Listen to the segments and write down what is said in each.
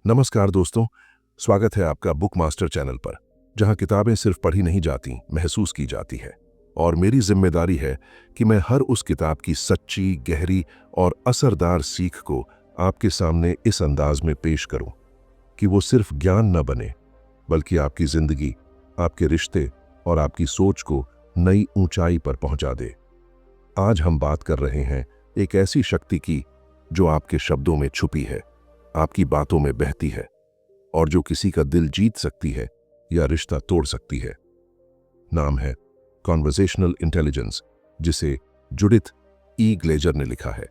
नमस्कार दोस्तों, स्वागत है आपका बुक मास्टर चैनल पर, जहां किताबें सिर्फ पढ़ी नहीं जाती, महसूस की जाती है। और मेरी जिम्मेदारी है कि मैं हर उस किताब की सच्ची, गहरी और असरदार सीख को आपके सामने इस अंदाज में पेश करूं कि वो सिर्फ ज्ञान न बने, बल्कि आपकी जिंदगी, आपके रिश्ते और आपकी सोच को नई ऊंचाई पर पहुंचा दे। आज हम बात कर रहे हैं एक ऐसी शक्ति की जो आपके शब्दों में छुपी है, आपकी बातों में बहती है और जो किसी का दिल जीत सकती है या रिश्ता तोड़ सकती है। नाम है कॉन्वर्सेशनल इंटेलिजेंस, जिसे जुडिथ ई ग्लेजर ने लिखा है।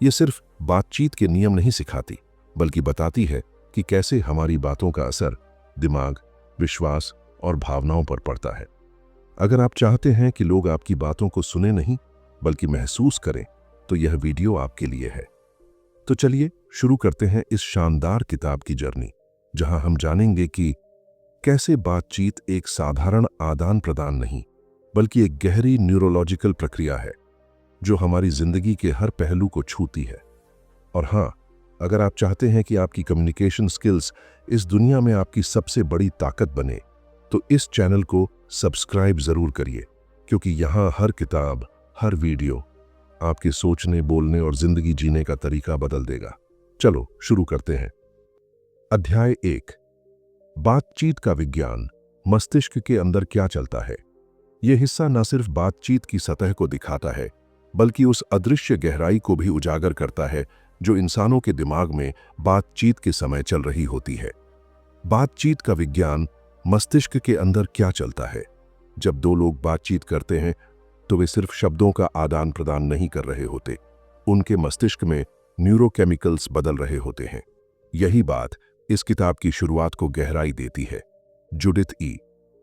यह सिर्फ बातचीत के नियम नहीं सिखाती, बल्कि बताती है कि कैसे हमारी बातों का असर दिमाग, विश्वास और भावनाओं पर पड़ता है। अगर आप चाहते हैं कि लोग आपकी बातों को सुने नहीं बल्कि महसूस करें, तो यह वीडियो आपके लिए है। तो चलिए शुरू करते हैं इस शानदार किताब की जर्नी, जहां हम जानेंगे कि कैसे बातचीत एक साधारण आदान प्रदान नहीं, बल्कि एक गहरी न्यूरोलॉजिकल प्रक्रिया है जो हमारी जिंदगी के हर पहलू को छूती है। और हां, अगर आप चाहते हैं कि आपकी कम्युनिकेशन स्किल्स इस दुनिया में आपकी सबसे बड़ी ताकत बने, तो इस चैनल को सब्सक्राइब जरूर करिए, क्योंकि यहां हर किताब, हर वीडियो आपके सोचने, बोलने और जिंदगी जीने का तरीका बदल देगा। चलो शुरू करते हैं। अध्याय 1, बातचीत का विज्ञान, मस्तिष्क के अंदर क्या चलता है। यह हिस्सा न सिर्फ बातचीत की सतह को दिखाता है, बल्कि उस अदृश्य गहराई को भी उजागर करता है जो इंसानों के दिमाग में बातचीत के समय चल रही होती है। बातचीत का विज्ञान, मस्तिष्क के अंदर क्या चलता है। जब दो लोग बातचीत करते हैं तो वे सिर्फ शब्दों का आदान प्रदान नहीं कर रहे होते, उनके मस्तिष्क में न्यूरोकेमिकल्स बदल रहे होते हैं। यही बात इस किताब की शुरुआत को गहराई देती है। जुडिथ ई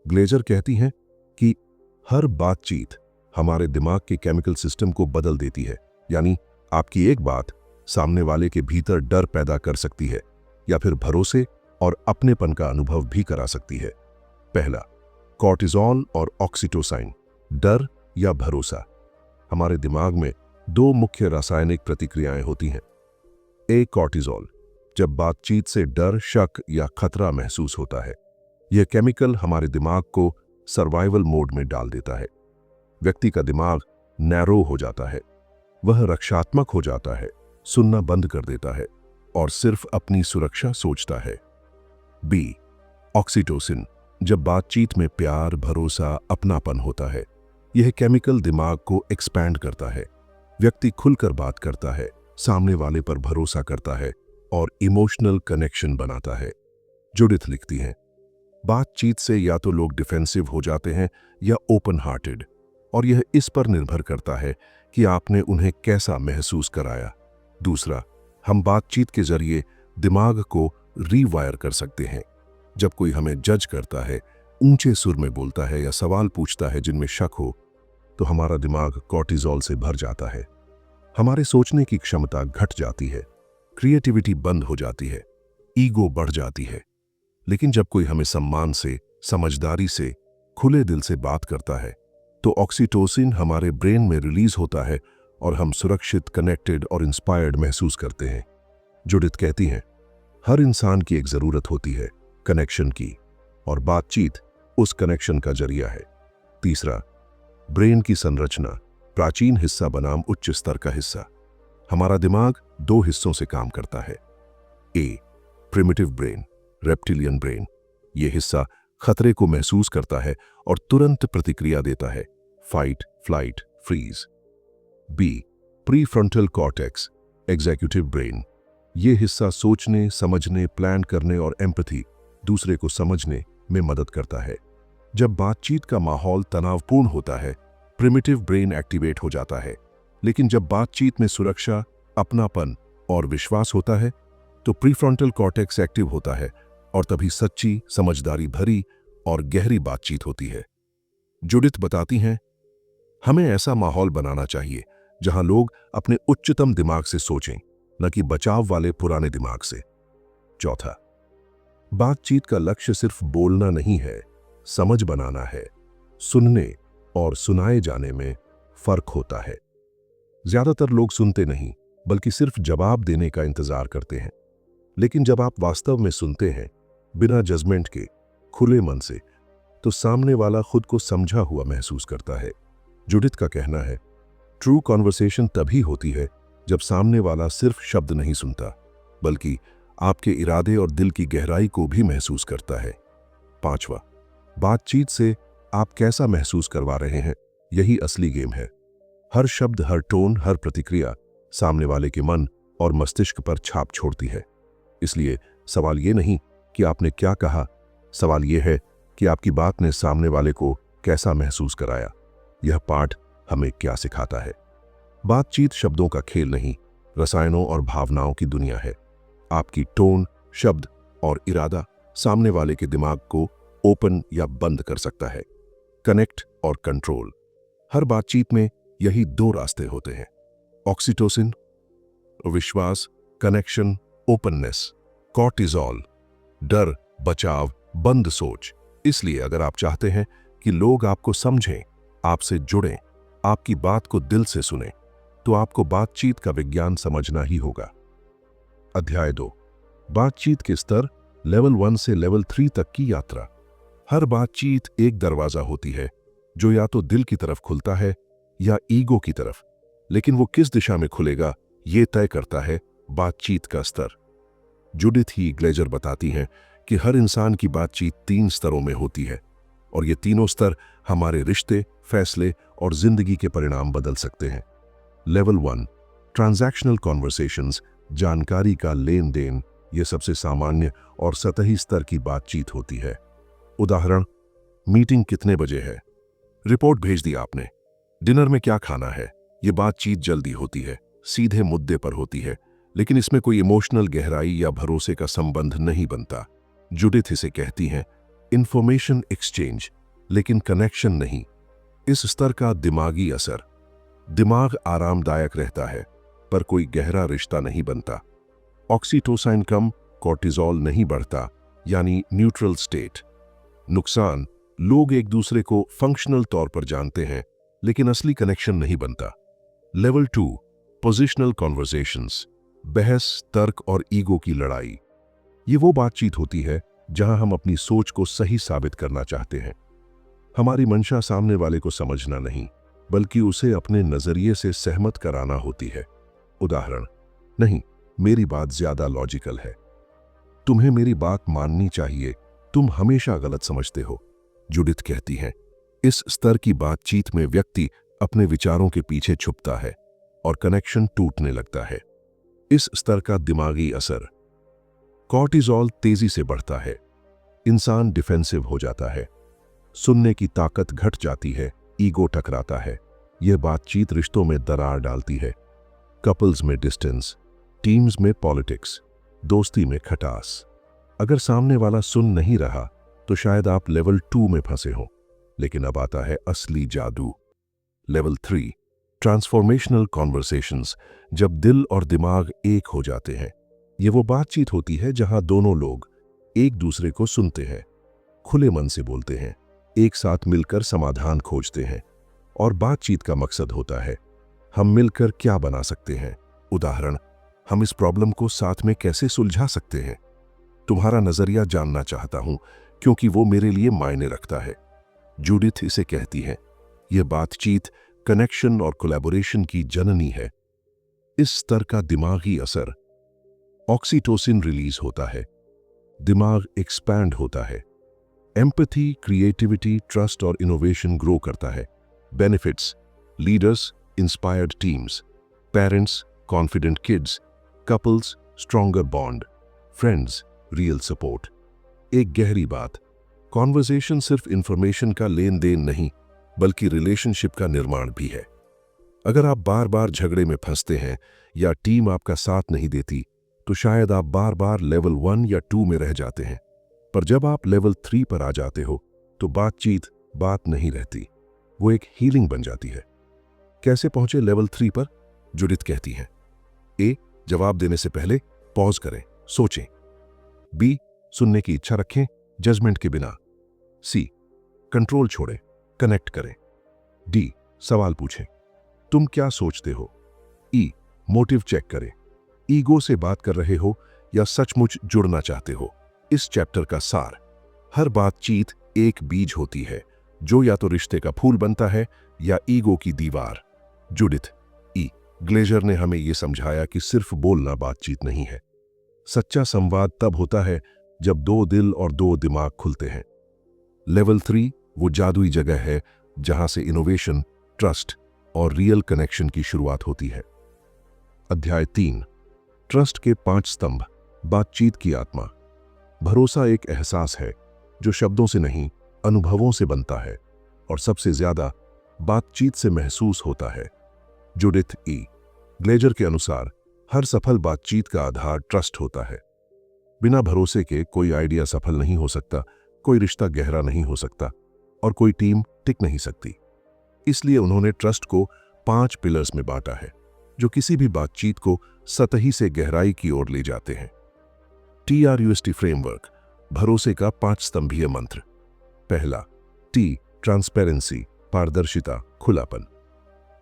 ग्लेजर कहती हैं कि हर बातचीत हमारे दिमाग के केमिकल सिस्टम को बदल देती है। यानी आपकी एक बात सामने वाले के भीतर डर पैदा कर सकती है या फिर भरोसे और अपनेपन का अनुभव भी करा सकती है। पहला, कॉर्टिसोल और ऑक्सीटोसिन, डर या भरोसा। हमारे दिमाग में दो मुख्य रासायनिक प्रतिक्रियाएं होती हैं। एक, कॉर्टिसोल, जब बातचीत से डर, शक या खतरा महसूस होता है। यह केमिकल हमारे दिमाग को सर्वाइवल मोड में डाल देता है। व्यक्ति का दिमाग नैरो हो जाता है, वह रक्षात्मक हो जाता है, सुनना बंद कर देता है और सिर्फ अपनी सुरक्षा सोचता है। बी, ऑक्सीटोसिन, जब बातचीत में प्यार, भरोसा, अपनापन होता है। यह केमिकल दिमाग को एक्सपैंड करता है। व्यक्ति खुलकर बात करता है, सामने वाले पर भरोसा करता है और इमोशनल कनेक्शन बनाता है। जुडिथ लिखती हैं, बातचीत से या तो लोग डिफेंसिव हो जाते हैं या ओपन हार्टेड, और यह इस पर निर्भर करता है कि आपने उन्हें कैसा महसूस कराया। दूसरा, हम बातचीत के जरिए दिमाग को रीवायर कर सकते हैं। जब कोई हमें जज करता है, ऊंचे सुर में बोलता है या सवाल पूछता है जिनमें शक हो, तो हमारा दिमाग कॉर्टिसोल से भर जाता है। हमारे सोचने की क्षमता घट जाती है, क्रिएटिविटी बंद हो जाती है, ईगो बढ़ जाती है। लेकिन जब कोई हमें सम्मान से, समझदारी से, खुले दिल से बात करता है, तो ऑक्सीटोसिन हमारे ब्रेन में रिलीज होता है और हम सुरक्षित, कनेक्टेड और इंस्पायर्ड महसूस करते हैं। जुडिथ कहती हैं, हर इंसान की एक जरूरत होती है, कनेक्शन की, और बातचीत उस कनेक्शन का जरिया है। तीसरा, ब्रेन की संरचना, प्राचीन हिस्सा बनाम उच्च स्तर का हिस्सा। हमारा दिमाग दो हिस्सों से काम करता है। ए, प्रिमिटिव ब्रेन, रेप्टिलियन ब्रेन। यह हिस्सा खतरे को महसूस करता है और तुरंत प्रतिक्रिया देता है, fight, flight, freeze. B, prefrontal cortex, executive brain. यह हिस्सा सोचने, समझने, प्लान करने और एम्पैथी, दूसरे को समझने में मदद करता है। जब बातचीत का माहौल तनावपूर्ण होता है, प्रिमिटिव ब्रेन एक्टिवेट हो जाता है। लेकिन जब बातचीत में सुरक्षा, अपनापन और विश्वास होता है, तो प्रीफ्रंटल कॉर्टेक्स एक्टिव होता है और तभी सच्ची, समझदारी भरी और गहरी बातचीत होती है। जुडिथ बताती हैं, हमें ऐसा माहौल बनाना चाहिए जहां लोग अपने उच्चतम दिमाग से सोचें, न कि बचाव वाले पुराने दिमाग से। चौथा, बातचीत का लक्ष्य सिर्फ बोलना नहीं है, समझ बनाना है। सुनने और सुनाए जाने में फर्क होता है। ज्यादातर लोग सुनते नहीं, बल्कि सिर्फ जवाब देने का इंतजार करते हैं। लेकिन जब आप वास्तव में सुनते हैं, बिना जजमेंट के, खुले मन से, तो सामने वाला खुद को समझा हुआ महसूस करता है। जुडिथ का कहना है, ट्रू कॉन्वर्सेशन तभी होती है जब सामने वाला सिर्फ शब्द नहीं सुनता, बल्कि आपके इरादे और दिल की गहराई को भी महसूस करता है। 5वां, बातचीत से आप कैसा महसूस करवा रहे हैं, यही असली गेम है। हर शब्द, हर टोन, हर प्रतिक्रिया सामने वाले के मन और मस्तिष्क पर छाप छोड़ती है। इसलिए सवाल ये नहीं कि आपने क्या कहा, सवाल यह है कि आपकी बात ने सामने वाले को कैसा महसूस कराया। यह पाठ हमें क्या सिखाता है? बातचीत शब्दों का खेल नहीं, रसायनों और भावनाओं की दुनिया है। आपकी टोन, शब्द और इरादा सामने वाले के दिमाग को ओपन या बंद कर सकता है। कनेक्ट और कंट्रोल। हर बातचीत में यही 2 रास्ते होते हैं, ऑक्सीटोसिन, विश्वास, कनेक्शन, ओपननेस, कॉर्टिजोल, डर, बचाव, बंद सोच। इसलिए अगर आप चाहते हैं कि लोग आपको समझें, आपसे जुड़ें, आपकी बात को दिल से सुनें, तो आपको बातचीत का विज्ञान समझना ही होगा। अध्याय 2, बातचीत के स्तर, लेवल 1 से लेवल 3 तक की यात्रा। हर बातचीत एक दरवाजा होती है जो या तो दिल की तरफ खुलता है या ईगो की तरफ, लेकिन वो किस दिशा में खुलेगा ये तय करता है बातचीत का स्तर। जुडिथ ही ग्लेजर बताती हैं कि हर इंसान की बातचीत 3 स्तरों में होती है और ये तीनों स्तर हमारे रिश्ते, फैसले और जिंदगी के परिणाम बदल सकते हैं। लेवल 1, ट्रांजैक्शनल कॉन्वर्सेशंस, जानकारी का लेन देन। ये सबसे सामान्य और सतही स्तर की बातचीत होती है। उदाहरण, मीटिंग कितने बजे है, रिपोर्ट भेज दी आपने, डिनर में क्या खाना है। ये बातचीत जल्दी होती है, सीधे मुद्दे पर होती है, लेकिन इसमें कोई इमोशनल गहराई या भरोसे का संबंध नहीं बनता। जुडिथ इसे कहती हैं इंफॉर्मेशन एक्सचेंज, लेकिन कनेक्शन नहीं। इस स्तर का दिमागी असर, दिमाग आरामदायक रहता है पर कोई गहरा रिश्ता नहीं बनता। ऑक्सीटोसिन कम, कॉर्टिजोल नहीं बढ़ता, यानी न्यूट्रल स्टेट। नुकसान, लोग एक दूसरे को फंक्शनल तौर पर जानते हैं लेकिन असली कनेक्शन नहीं बनता। लेवल 2, पोजिशनल कॉन्वर्सेशंस, बहस, तर्क और ईगो की लड़ाई। ये वो बातचीत होती है जहां हम अपनी सोच को सही साबित करना चाहते हैं। हमारी मंशा सामने वाले को समझना नहीं, बल्कि उसे अपने नजरिए से सहमत कराना होती है। उदाहरण, नहीं, मेरी बात ज्यादा लॉजिकल है, तुम्हें मेरी बात माननी चाहिए, तुम हमेशा गलत समझते हो। जुडिथ कहती हैं, इस स्तर की बातचीत में व्यक्ति अपने विचारों के पीछे छुपता है और कनेक्शन टूटने लगता है। इस स्तर का दिमागी असर, कॉर्टिजोल तेजी से बढ़ता है, इंसान डिफेंसिव हो जाता है, सुनने की ताकत घट जाती है, ईगो टकराता है। यह बातचीत रिश्तों में दरार डालती है। कपल्स में डिस्टेंस, टीम्स में पॉलिटिक्स, दोस्ती में खटास। अगर सामने वाला सुन नहीं रहा तो शायद आप लेवल 2 में फंसे हो। लेकिन अब आता है असली जादू। लेवल 3, ट्रांसफॉर्मेशनल कॉन्वर्सेशंस, जब दिल और दिमाग एक हो जाते हैं। ये वो बातचीत होती है जहां दोनों लोग एक दूसरे को सुनते हैं, खुले मन से बोलते हैं, एक साथ मिलकर समाधान खोजते हैं और बातचीत का मकसद होता है हम मिलकर क्या बना सकते हैं। उदाहरण, हम इस प्रॉब्लम को साथ में कैसे सुलझा सकते हैं। तुम्हारा नजरिया जानना चाहता हूं क्योंकि वो मेरे लिए मायने रखता है। जुडिथ इसे कहती है, यह बातचीत कनेक्शन और कोलैबोरेशन की जननी है। इस स्तर का दिमागी असर, ऑक्सीटोसिन रिलीज होता है, दिमाग एक्सपैंड होता है, एम्पैथी, क्रिएटिविटी, ट्रस्ट और इनोवेशन ग्रो करता है। Benefits, leaders, inspired teams, parents, confident kids, couples, stronger bond, friends, real support. एक गहरी बात, कॉन्वर्सेशन सिर्फ इंफॉर्मेशन का लेन देन नहीं, बल्कि रिलेशनशिप का निर्माण भी है। अगर आप बार बार झगड़े में फंसते हैं या टीम आपका साथ नहीं देती, तो शायद आप बार बार लेवल 1 या 2 में रह जाते हैं। पर जब आप लेवल 3 पर आ जाते हो तो बातचीत बात नहीं रहती, वो एक हीलिंग बन जाती है। कैसे पहुंचे लेवल 3 पर? जुडिथ कहती हैं, ए, जवाब देने से पहले पॉज करें, सोचें। बी, सुनने की इच्छा रखें, जजमेंट के बिना। सी, कंट्रोल छोड़ें, कनेक्ट करें। डी, सवाल पूछें, तुम क्या सोचते हो। ई, मोटिव चेक करें, ईगो से बात कर रहे हो या सचमुच जुड़ना चाहते हो। इस चैप्टर का सार: हर बातचीत एक बीज होती है जो या तो रिश्ते का फूल बनता है या ईगो की दीवार। जूडिथ ई. ग्लेजर ने हमें यह समझाया कि सिर्फ बोलना बातचीत नहीं है। सच्चा संवाद तब होता है जब दो दिल और दो दिमाग खुलते हैं। लेवल 3 वो जादुई जगह है जहां से इनोवेशन, ट्रस्ट और रियल कनेक्शन की शुरुआत होती है। अध्याय 3: ट्रस्ट के 5 स्तंभ। बातचीत की आत्मा। भरोसा एक एहसास है जो शब्दों से नहीं, अनुभवों से बनता है और सबसे ज्यादा बातचीत से महसूस होता है। जूडिथ ई. ग्लेजर के अनुसार हर सफल बातचीत का आधार ट्रस्ट होता है। बिना भरोसे के कोई आइडिया सफल नहीं हो सकता, कोई रिश्ता गहरा नहीं हो सकता और कोई टीम टिक नहीं सकती। इसलिए उन्होंने ट्रस्ट को 5 पिलर्स में बांटा है जो किसी भी बातचीत को सतही से गहराई की ओर ले जाते हैं। TRUST फ्रेमवर्क, भरोसे का 5 स्तंभीय मंत्र। पहला, T, ट्रांसपेरेंसी, पारदर्शिता, खुलापन।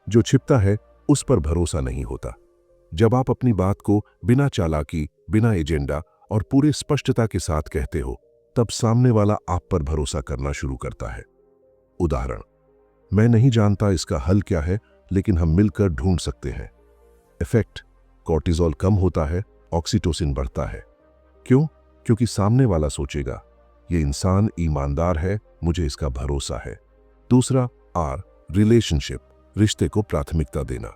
जो छिपता है उस पर भरोसा नहीं होता। जब आप अपनी बात को बिना चालाकी, बिना एजेंडा और पूरी स्पष्टता के साथ कहते हो, तब सामने वाला आप पर भरोसा करना शुरू करता है। उदाहरण: मैं नहीं जानता इसका हल क्या है, लेकिन हम मिलकर ढूंढ सकते हैं। इफेक्ट: कोर्टिसोल कम होता है, ऑक्सीटोसिन बढ़ता है। क्यों? क्योंकि सामने वाला सोचेगा, ये इंसान ईमानदार है, मुझे इसका भरोसा है। दूसरा, R, रिलेशनशिप, रिश्ते को प्राथमिकता देना।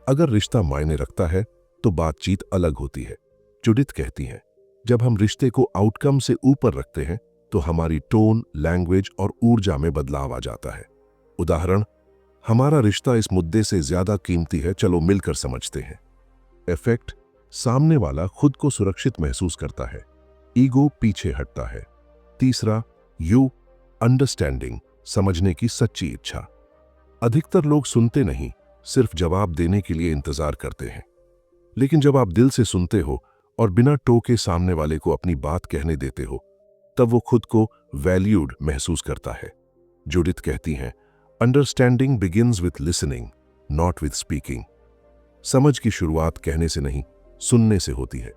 अगर रिश्ता मायने रखता है तो बातचीत अलग होती है। जूडिथ कहती हैं, जब हम रिश्ते को आउटकम से ऊपर रखते हैं तो हमारी टोन, लैंग्वेज और ऊर्जा में बदलाव आ जाता है। उदाहरण: हमारा रिश्ता इस मुद्दे से ज्यादा कीमती है, चलो मिलकर समझते हैं। इफेक्ट: सामने वाला खुद को सुरक्षित महसूस करता है, ईगो पीछे हटता है। तीसरा, U, अंडरस्टैंडिंग, समझने की सच्ची इच्छा। अधिकतर लोग सुनते नहीं, सिर्फ जवाब देने के लिए इंतजार करते हैं। लेकिन जब आप दिल से सुनते हो और बिना टोके सामने वाले को अपनी बात कहने देते हो, तब वो खुद को वैल्यूड महसूस करता है। जूडिथ कहती हैं, understanding begins with listening, not with speaking. समझ की शुरुआत कहने से नहीं, सुनने से होती है।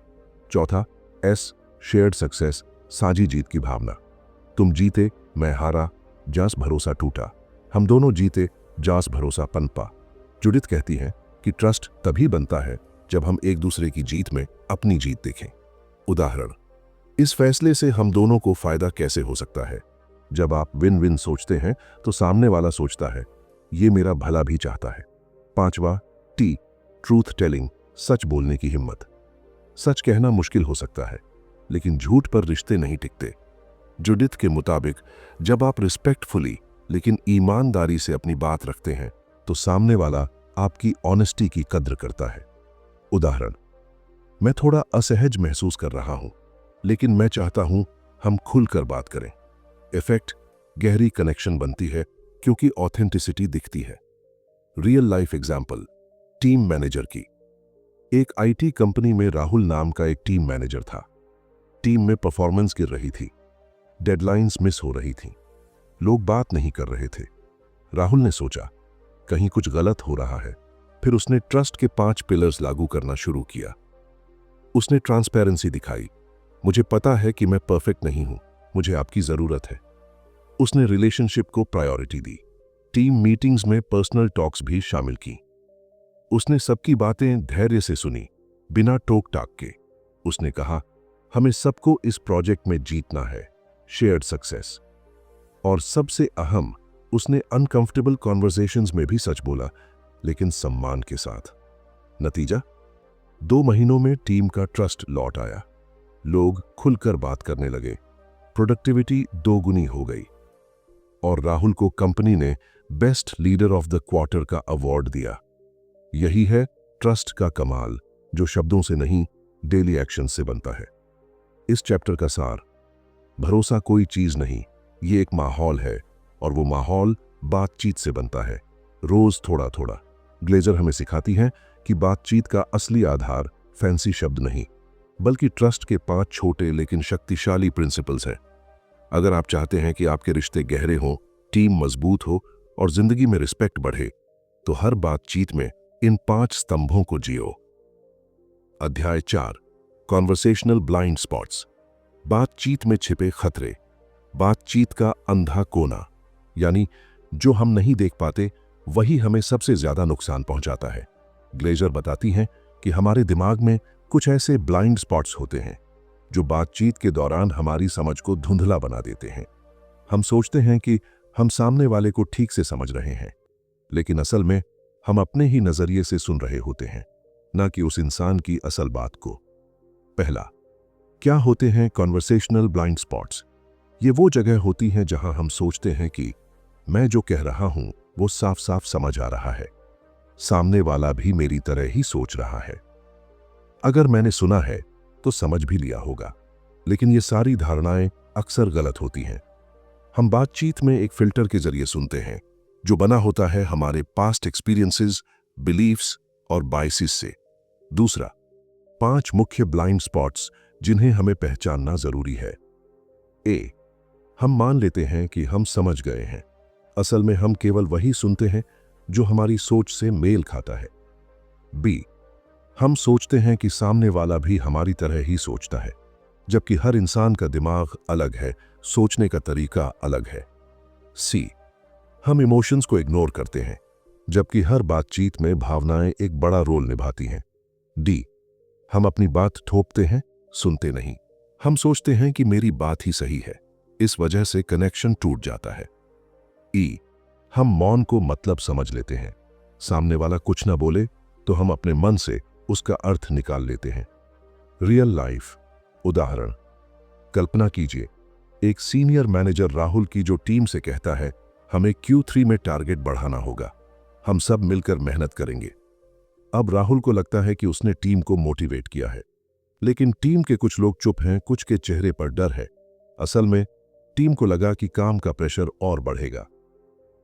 चौथा, S, शेयर्ड सक्सेस, साझी जीत की भावना। तुम जीते, मैं हारा, जास भरोसा टूटा। हम दोनों जीते, जास भरोसा पनपा। जूडिथ कहती हैं कि ट्रस्ट तभी बनता है जब हम एक दूसरे की जीत में अपनी जीत देखें। उदाहरण: इस फैसले से हम दोनों को फायदा कैसे हो सकता है? जब आप विन विन सोचते हैं तो सामने वाला सोचता है, ये मेरा भला भी चाहता है। पांचवा, T, ट्रूथ टेलिंग, सच बोलने की हिम्मत। सच कहना मुश्किल हो सकता है, लेकिन झूठ पर रिश्ते नहीं टिकते। जूडिथ के मुताबिक जब आप रिस्पेक्टफुली लेकिन ईमानदारी से अपनी बात रखते हैं तो सामने वाला आपकी ऑनेस्टी की कद्र करता है। उदाहरण: मैं थोड़ा असहज महसूस कर रहा हूं, लेकिन मैं चाहता हूं हम खुलकर बात करें। इफेक्ट: गहरी कनेक्शन बनती है क्योंकि ऑथेंटिसिटी दिखती है। Real life example, team manager की। एक IT कंपनी में राहुल नाम का एक टीम मैनेजर था। टीम में परफॉर्मेंस गिर रही थी, डेडलाइंस मिस हो रही थीं, लोग बात नहीं कर रहे थे। राहुल ने सोचा, कहीं कुछ गलत हो रहा है। फिर उसने ट्रस्ट के 5 पिलर्स लागू करना शुरू किया। उसने ट्रांसपेरेंसी दिखाई, मुझे पता है कि मैं परफेक्ट नहीं हूं, मुझे आपकी जरूरत है। उसने रिलेशनशिप को प्रायोरिटी दी, टीम मीटिंग्स में पर्सनल टॉक्स भी शामिल की। उसने सबकी बातें धैर्य से सुनी, बिना टोक टाक के। उसने कहा, हमें सबको इस प्रोजेक्ट में जीतना है, शेयर्ड सक्सेस। और सबसे अहम, उसने अनकंफर्टेबल कॉन्वर्सेशंस में भी सच बोला, लेकिन सम्मान के साथ। नतीजा? 2 महीनों में टीम का ट्रस्ट लौट आया। लोग खुलकर बात करने लगे, प्रोडक्टिविटी 2 गुनी हो गई और राहुल को कंपनी ने best leader of the quarter का अवार्ड दिया। यही है ट्रस्ट का कमाल, जो शब्दों से नहीं, डेली एक्शन से बनता है। इस चैप्टर का सार: भरोसा कोई चीज नहीं, ये एक माहौल है और वो माहौल बातचीत से बनता है, रोज थोड़ा थोड़ा। ग्लेजर हमें सिखाती हैं कि बातचीत का असली आधार फैंसी शब्द नहीं, बल्कि ट्रस्ट के 5 छोटे लेकिन शक्तिशाली प्रिंसिपल्स हैं। अगर आप चाहते हैं कि आपके रिश्ते गहरे हों, टीम मजबूत हो और जिंदगी में रिस्पेक्ट बढ़े, तो हर बातचीत में इन 5 स्तंभों को जियो। अध्याय 4: कॉन्वर्सेशनल ब्लाइंड स्पॉट्स, बातचीत में छिपे खतरे, बातचीत का अंधा कोना, यानी जो हम नहीं देख पाते वही हमें सबसे ज्यादा नुकसान पहुंचाता है। ग्लेजर बताती हैं कि हमारे दिमाग में कुछ ऐसे ब्लाइंड स्पॉट्स होते हैं जो बातचीत के दौरान हमारी समझ को धुंधला बना देते हैं। हम सोचते हैं कि हम सामने वाले को ठीक से समझ रहे हैं, लेकिन असल में हम अपने ही नजरिए से सुन रहे होते हैं, ना कि उस इंसान की असल बात को। पहला, क्या होते हैं कॉन्वर्सेशनल ब्लाइंड स्पॉट्स? ये वो जगह होती हैं जहां हम सोचते हैं कि मैं जो कह रहा हूं वो साफ साफ समझ आ रहा है, सामने वाला भी मेरी तरह ही सोच रहा है, अगर मैंने सुना है तो समझ भी लिया होगा। लेकिन ये सारी धारणाएं अक्सर गलत होती हैं। हम बातचीत में एक फिल्टर के जरिए सुनते हैं जो बना होता है हमारे पास्ट एक्सपीरियंसेस, बिलीफ्स और बायसेस से। दूसरा, 5 मुख्य ब्लाइंड स्पॉट्स जिन्हें हमें पहचानना जरूरी है। ए, हम मान लेते हैं कि हम समझ गए हैं। असल में हम केवल वही सुनते हैं जो हमारी सोच से मेल खाता है। बी, हम सोचते हैं कि सामने वाला भी हमारी तरह ही सोचता है, जबकि हर इंसान का दिमाग अलग है, सोचने का तरीका अलग है। सी, हम इमोशंस को इग्नोर करते हैं, जबकि हर बातचीत में भावनाएं एक बड़ा रोल निभाती हैं। डी, हम अपनी बात थोपते हैं, सुनते नहीं। हम सोचते हैं कि मेरी बात ही सही है, इस वजह से कनेक्शन टूट जाता है। ई, हम मौन को मतलब समझ लेते हैं। सामने वाला कुछ ना बोले तो हम अपने मन से उसका अर्थ निकाल लेते हैं। रियल लाइफ उदाहरण, कल्पना कीजिए एक सीनियर मैनेजर राहुल की जो टीम से कहता है हमें Q3 में टारगेट बढ़ाना होगा, हम सब मिलकर मेहनत करेंगे। अब राहुल को लगता है कि उसने टीम को मोटिवेट किया है, लेकिन टीम के कुछ लोग चुप हैं, कुछ के चेहरे पर डर है। असल में टीम को लगा कि काम का प्रेशर और बढ़ेगा।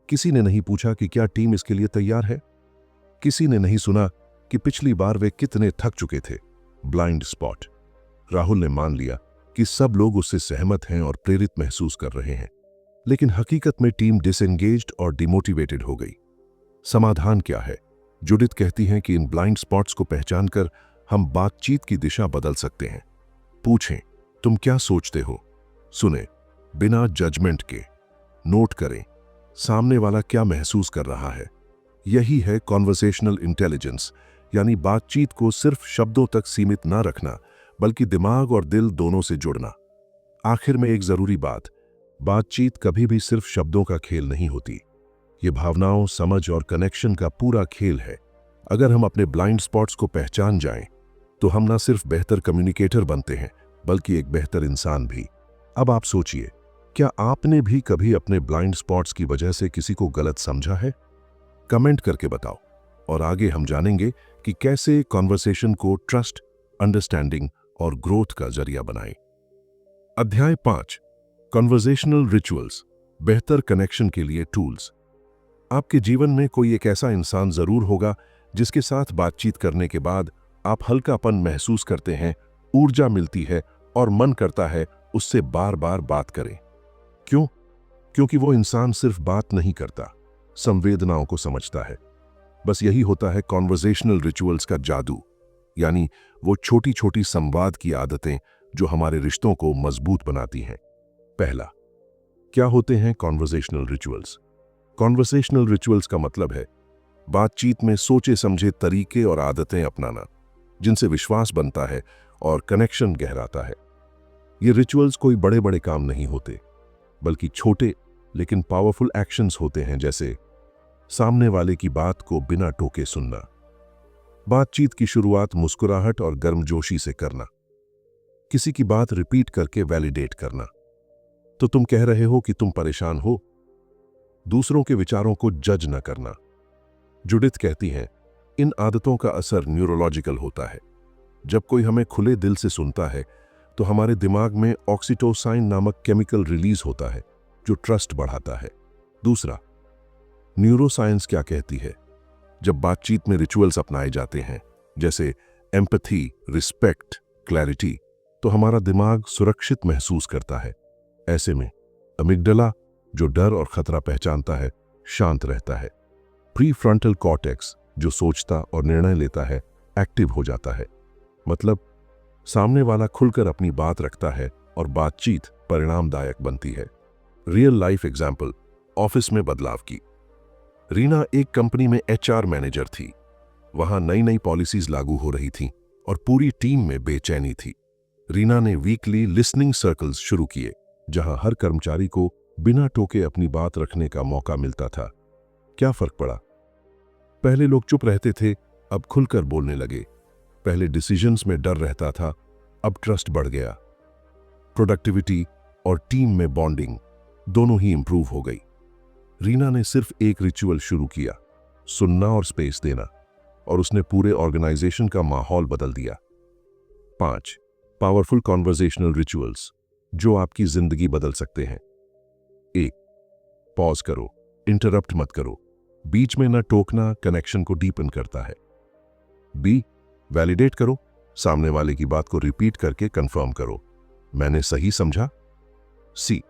किसी ने नहीं पूछा कि क्या टीम इसके लिए तैयार है। किसी ने नहीं सुना कि पिछली बार वे कितने थक चुके थे। Blind spot. राहुल ने मान लिया कि सब लोग उससे सहमत हैं और प्रेरित महसूस कर रहे हैं, लेकिन हकीकत में टीम डिसएंगेज्ड और डिमोटिवेटेड हो गई। समाधान क्या है? जुडिथ कहती हैं कि इन ब्लाइंड स्पॉट्स को पहचानकर हम बातचीत की दिशा बदल सकते हैं। पूछें, तुम क्या सोचते हो? सुने, बिना जजमेंट के। नोट करें, सामने वाला क्या महसूस कर रहा है। यही है कॉन्वर्सेशनल इंटेलिजेंस, यानी बातचीत को सिर्फ शब्दों तक सीमित ना रखना, बल्कि दिमाग और दिल दोनों से जुड़ना। आखिर में एक जरूरी बात, बातचीत कभी भी सिर्फ शब्दों का खेल नहीं होती। ये भावनाओं, समझ और कनेक्शन का पूरा खेल है। अगर हम अपने ब्लाइंड स्पॉट्स को पहचान जाएं, तो हम ना सिर्फ बेहतर कम्युनिकेटर बनते हैं, बल्कि एक बेहतर इंसान भी। अब आप सोचिए, क्या आपने भी कभी अपने ब्लाइंड स्पॉट्स की वजह से किसी को गलत समझा है? कमेंट करके बताओ, और आगे हम जानेंगे कि कैसे कॉन्वर्सेशन को ट्रस्ट, अंडरस्टैंडिंग और ग्रोथ का जरिया बनाएं। अध्याय 5, कॉन्वर्सेशनल रिचुअल्स, बेहतर कनेक्शन के लिए टूल्स। आपके जीवन में कोई एक ऐसा इंसान जरूर होगा जिसके साथ बातचीत करने के बाद आप हल्कापन महसूस करते हैं, ऊर्जा मिलती है और मन करता है उससे बार बार बात करें। क्यों? क्योंकि वो इंसान सिर्फ बात नहीं करता, संवेदनाओं को समझता है। बस यही होता है कॉन्वर्सेशनल रिचुअल्स का जादू, यानी वो छोटी छोटी संवाद की आदतें जो हमारे रिश्तों को मजबूत बनाती हैं। पहला, क्या होते हैं कॉन्वर्सेशनल रिचुअल्स? कॉन्वर्सेशनल रिचुअल्स का मतलब है बातचीत में सोचे समझे तरीके और आदतें अपनाना, जिनसे विश्वास बनता है और कनेक्शन गहराता है। ये रिचुअल्स कोई बड़े बड़े काम नहीं होते, बल्कि छोटे लेकिन पावरफुल एक्शंस होते हैं, जैसे सामने वाले की बात को बिना टोके सुनना, बातचीत की शुरुआत मुस्कुराहट और गर्मजोशी से करना, किसी की बात रिपीट करके वैलिडेट करना। तो तुम कह रहे हो कि तुम परेशान हो? दूसरों के विचारों को जज न करना। जुडिथ कहती हैं, इन आदतों का असर न्यूरोलॉजिकल होता है। जब कोई हमें खुले दिल से सुनता है तो हमारे दिमाग में ऑक्सीटोसाइन नामक केमिकल रिलीज होता है जो ट्रस्ट बढ़ाता है। दूसरा, न्यूरोसाइंस क्या कहती है? जब बातचीत में रिचुअल्स अपनाए जाते हैं, जैसे एम्पैथी, रिस्पेक्ट, क्लैरिटी, तो हमारा दिमाग सुरक्षित महसूस करता है। ऐसे में अमिगडाला, जो डर और खतरा पहचानता है, शांत रहता है। प्रीफ्रंटल कॉर्टेक्स, जो सोचता और निर्णय लेता है, एक्टिव हो जाता है। मतलब सामने वाला खुलकर अपनी बात रखता है और बातचीत परिणामदायक बनती है। रियल लाइफ एग्जाम्पल, ऑफिस में बदलाव की। रीना एक कंपनी में एचआर मैनेजर थी। वहां नई नई पॉलिसीज लागू हो रही थीं और पूरी टीम में बेचैनी थी। रीना ने वीकली लिसनिंग सर्कल्स शुरू किए, जहां हर कर्मचारी को बिना टोके अपनी बात रखने का मौका मिलता था। क्या फर्क पड़ा? पहले लोग चुप रहते थे, अब खुलकर बोलने लगे। पहले डिसीजंस में डर रहता था, अब ट्रस्ट बढ़ गया। प्रोडक्टिविटी और टीम में बॉन्डिंग दोनों ही इंप्रूव हो गई। रीना ने सिर्फ एक रिचुअल शुरू किया, सुनना और स्पेस देना, और उसने पूरे ऑर्गेनाइजेशन का माहौल बदल दिया। 5 पावरफुल कॉन्वर्सेशनल रिचुअल्स जो आपकी जिंदगी बदल सकते हैं। 1 पॉज करो, इंटरप्ट मत करो। बीच में न टोकना कनेक्शन को डीपन करता है। बी वैलिडेट करो, सामने वाले की बात को रिपीट करके कंफर्म करो, मैंने सही समझा। सी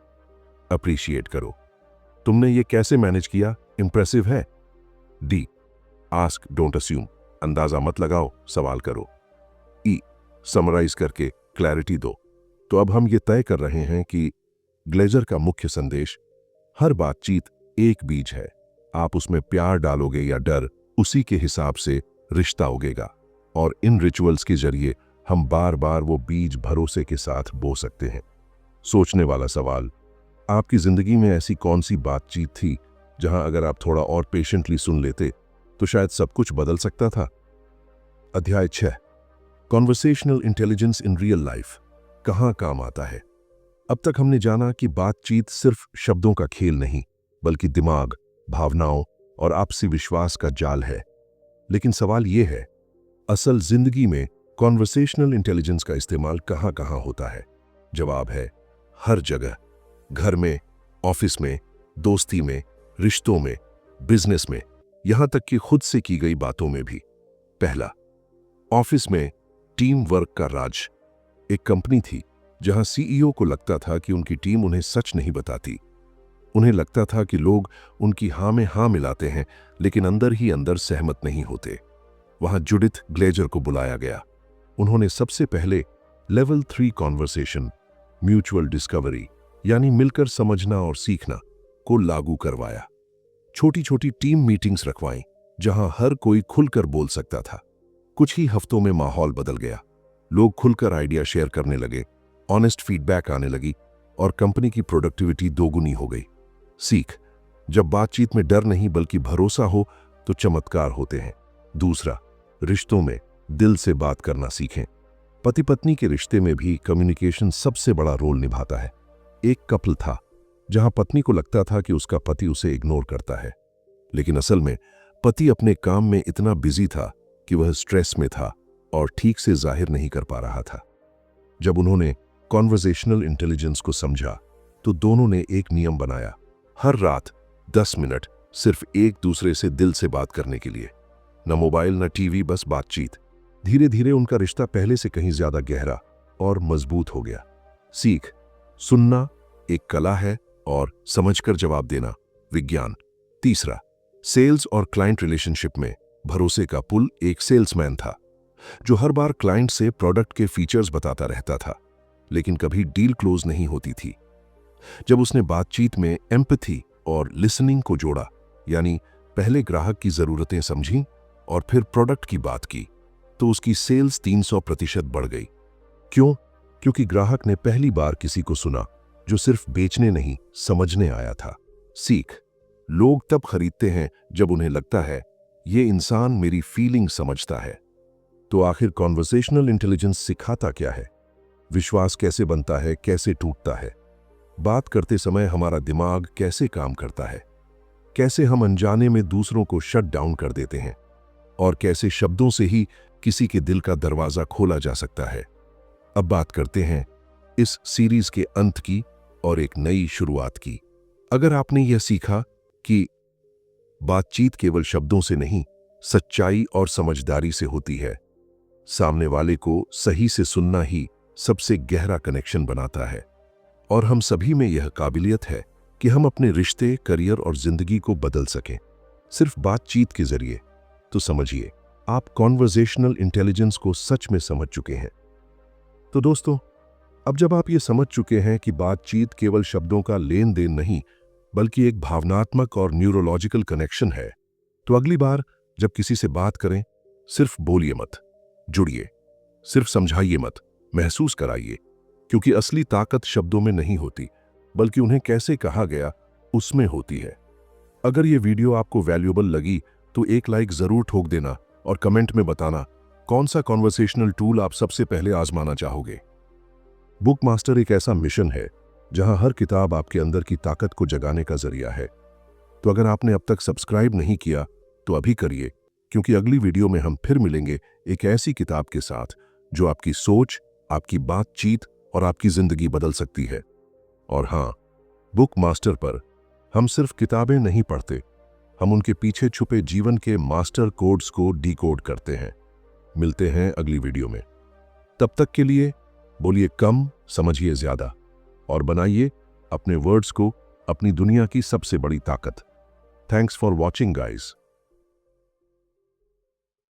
अप्रिशिएट करो, तुमने ये कैसे मैनेज किया, इंप्रेसिव है। डी आस्क डोंट अस्यूम, अंदाजा मत लगाओ, सवाल करो। ई समराइज करके क्लैरिटी दो। तो अब हम ये तय कर रहे हैं कि ग्लेजर का मुख्य संदेश, हर बातचीत एक बीज है, आप उसमें प्यार डालोगे या डर, उसी के हिसाब से रिश्ता उगेगा। और इन रिचुअल्स के जरिए हम बार बार वो बीज भरोसे के साथ बो सकते हैं। सोचने वाला सवाल, आपकी जिंदगी में ऐसी कौन सी बातचीत थी जहां अगर आप थोड़ा और पेशेंटली सुन लेते तो शायद सब कुछ बदल सकता था? अध्याय 6 conversational intelligence in real life कहां काम आता है। अब तक हमने जाना कि बातचीत सिर्फ शब्दों का खेल नहीं, बल्कि दिमाग, भावनाओं और आपसी विश्वास का जाल है। लेकिन सवाल यह है, असल जिंदगी में कॉन्वर्सेशनल इंटेलिजेंस का इस्तेमाल कहां कहां होता है? जवाब है, हर जगह। घर में, ऑफिस में, दोस्ती में, रिश्तों में, बिजनेस में, यहां तक कि खुद से की गई बातों में भी। पहला, ऑफिस में टीम वर्क का राज। एक कंपनी थी जहां सीईओ को लगता था कि उनकी टीम उन्हें सच नहीं बताती। उन्हें लगता था कि लोग उनकी हां में हां मिलाते हैं, लेकिन अंदर ही अंदर सहमत नहीं होते। वहां जुडिथ ग्लेजर को बुलाया गया। उन्होंने सबसे पहले लेवल 3 कॉन्वर्सेशन, म्यूचुअल डिस्कवरी यानी मिलकर समझना और सीखना को लागू करवाया। छोटी छोटी टीम मीटिंग्स रखवाईं, जहां हर कोई खुलकर बोल सकता था। कुछ ही हफ्तों में माहौल बदल गया। लोग खुलकर आइडिया शेयर करने लगे, ऑनेस्ट फीडबैक आने लगी और कंपनी की प्रोडक्टिविटी दोगुनी हो गई। सीख, जब बातचीत में डर नहीं बल्कि भरोसा हो तो चमत्कार होते हैं। दूसरा, रिश्तों में दिल से बात करना सीखें। पति पत्नी के रिश्ते में भी कम्युनिकेशन सबसे बड़ा रोल निभाता है। एक कपल था जहां पत्नी को लगता था कि उसका पति उसे इग्नोर करता है, लेकिन असल में पति अपने काम में इतना बिजी था कि वह स्ट्रेस में था और ठीक से जाहिर नहीं कर पा रहा था। जब उन्होंने कॉन्वर्सेशनल इंटेलिजेंस को समझा तो दोनों ने एक नियम बनाया, हर रात 10 मिनट सिर्फ एक दूसरे से दिल से बात करने के लिए। न मोबाइल, न टीवी, बस बातचीत। धीरे धीरे उनका रिश्ता पहले से कहीं ज्यादा गहरा और मजबूत हो गया। सीख, सुनना एक कला है और समझकर जवाब देना विज्ञान। तीसरा, सेल्स और क्लाइंट रिलेशनशिप में भरोसे का पुल। एक सेल्समैन था जो हर बार क्लाइंट से प्रोडक्ट के फीचर्स बताता रहता था, लेकिन कभी डील क्लोज नहीं होती थी। जब उसने बातचीत में एम्पैथी और लिसनिंग को जोड़ा, यानी पहले ग्राहक की जरूरतें समझी और फिर प्रोडक्ट की बात की, तो उसकी सेल्स 300% बढ़ गई। क्यों? क्योंकि ग्राहक ने पहली बार किसी को सुना जो सिर्फ बेचने नहीं, समझने आया था। सीख, लोग तब खरीदते हैं जब उन्हें लगता है ये इंसान मेरी फीलिंग समझता है। तो आखिर कॉन्वर्सेशनल इंटेलिजेंस सिखाता क्या है? विश्वास कैसे बनता है, कैसे टूटता है? बात करते समय हमारा दिमाग कैसे काम करता है? कैसे हम अनजाने में दूसरों को शट डाउन कर देते हैं? और कैसे शब्दों से ही किसी के दिल का दरवाजा खोला जा सकता है? अब बात करते हैं इस सीरीज के अंत की और एक नई शुरुआत की। अगर आपने यह सीखा कि बातचीत केवल शब्दों से नहीं, सच्चाई और समझदारी से होती है, सामने वाले को सही से सुनना ही सबसे गहरा कनेक्शन बनाता है, और हम सभी में यह काबिलियत है कि हम अपने रिश्ते, करियर और जिंदगी को बदल सकें सिर्फ बातचीत के जरिए, तो समझिए आप कॉन्वर्सेशनल इंटेलिजेंस को सच में समझ चुके हैं। तो दोस्तों, अब जब आप ये समझ चुके हैं कि बातचीत केवल शब्दों का लेन देन नहीं बल्कि एक भावनात्मक और न्यूरोलॉजिकल कनेक्शन है, तो अगली बार जब किसी से बात करें, सिर्फ बोलिए मत, जुड़िए। सिर्फ समझाइए मत, महसूस कराइए। क्योंकि असली ताकत शब्दों में नहीं होती, बल्कि उन्हें कैसे कहा गया उसमें होती है। अगर ये वीडियो आपको वैल्यूएबल लगी तो एक लाइक जरूर ठोक देना और कमेंट में बताना कौन सा कॉन्वर्सेशनल टूल आप सबसे पहले आजमाना चाहोगे। बुक मास्टर एक ऐसा मिशन है जहां हर किताब आपके अंदर की ताकत को जगाने का जरिया है। तो अगर आपने अब तक सब्सक्राइब नहीं किया तो अभी करिए, क्योंकि अगली वीडियो में हम फिर मिलेंगे एक ऐसी किताब के साथ जो आपकी सोच, आपकी बातचीत और आपकी जिंदगी बदल सकती है। और हाँ, बुक मास्टर पर हम सिर्फ किताबें नहीं पढ़ते, हम उनके पीछे छुपे जीवन के मास्टर कोड्स को डिकोड करते हैं। मिलते हैं अगली वीडियो में। तब तक के लिए बोलिए कम, समझिए ज्यादा और बनाइए अपने वर्ड्स को अपनी दुनिया की सबसे बड़ी ताकत। Thanks for watching guys.